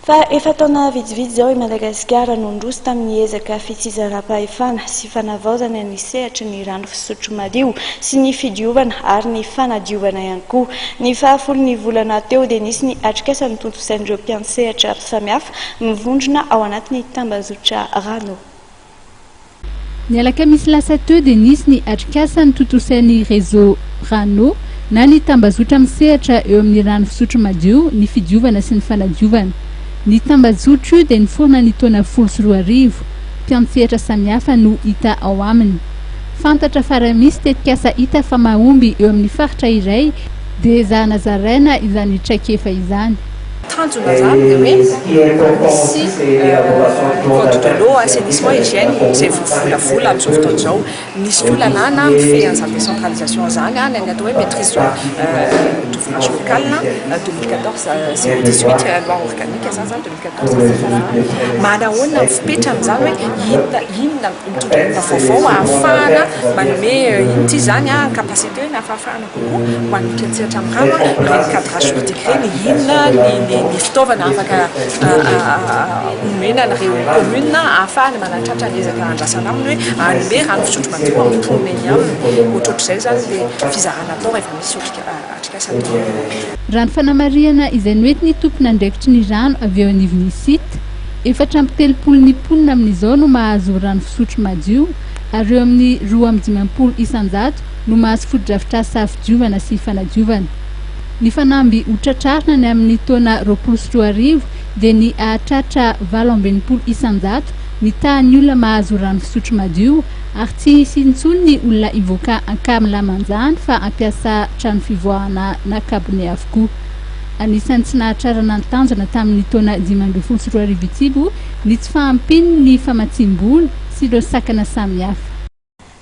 Fa efa taona vitsivitsy zao I Madagasikara no ndroso tamin'ny ezaka fitizanam-pahefana sy fanavaozana ny sehatra ny rano fisotro madio sy ny fidiovana ary ny fanadiovana ihany koa. Ny fahafolon'ny volana teo dia nisy ny atrikasan'ny tontosain'ireo mpiantsehatra samihafa mivondrona ao anatin'ny tambazotra rano. Ny alakamisy lasa teo dia nisy ny atrikasan'ny tontosain'ny réseau rano na ny tambazotra misehatra eo amin'ny rano fisotro madio, ny fidiovana sy ny fanadiovana. Ny tambazotra io dia niforona ny taona 12 mpiantsehatra samihafa no hita ao aminy. Fantatra fa raha misy tetikasa hita fa mahomby eo amin'ny faritra iray dia zahana zaraina izany traikefa izany. Tanjona zany dia hoe misy code de l'eau, assainissement, hygiène izay volavola amin'izao fotoana izao. Nisy koa lalàna mifehy an'izany décentralisation zany ny atao hoe maîtrise d'ouvrage local 2014-018 loi organique zany 2014. Manahoana mifipetra amin'izany hoe inona mitondra vaovao ahafahana manome ity zany capacité na fahafahana kokoa ho an'ny mpiantsehatra amin'ny rano ireny cadrage juridique ireny inona ny fitaovana afaka omena an'ireo commune ahafahana manatratra ny ezaka andrasana aminy hoe anome rano fisotro madio amin'ny mponina eny aminy. Ohatrohatr'izay zany dia fizarana atao rehefa misy atrikasa atao. Rano fanamariana izay noentin'ny tompona andraikitry ny rano avy eo anivon'ny site, 430 mponina amin'izao no mahazo rano fisotro madio ary eo amin'ny 250 isan-jato no mahazo fotodrafitrasa fidiovana sy fanadiovana. Ny fanamby hotratrarina ny amin'ny taona 2020 dia ny ahatratra 220 isan-jato ny tahan'ny olona mahazo rano fisotro madio ary tsy hisy intsony ny olona ivoaka ankamilamanjany fa ampiasa trano fivoahana nakabony avokoa. Anisan'ny tsy nahatrarana ny tanjona tamin'ny taona 2023 itibo ny tsy fahampiny ny famatsim-bola sy ireo sakana samihafa.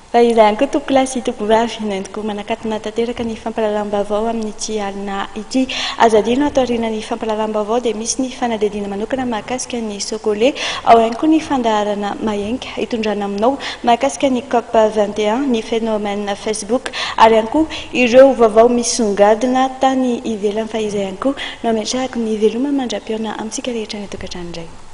Fa izany koa tompolasy tokovavy nendiko manakatona tanteraka ny fampalalam-baovao amin'ity alina ity. Azadino atao aoriana ny fampalalam-baovao dia misy ny fanadihadiana manokana mahakasika ny sokolé, ao ihany koa ny fandaharana mahenga hitondrana aminao mahakasika ny COP 21, ny phénomène Facebook ary ihany koa ireo vaovao misongadina tany ivelany. Fa izay ihany koa no ametrahako ny veloma mandra-piona amintsika rehetra ny tokantrano indray.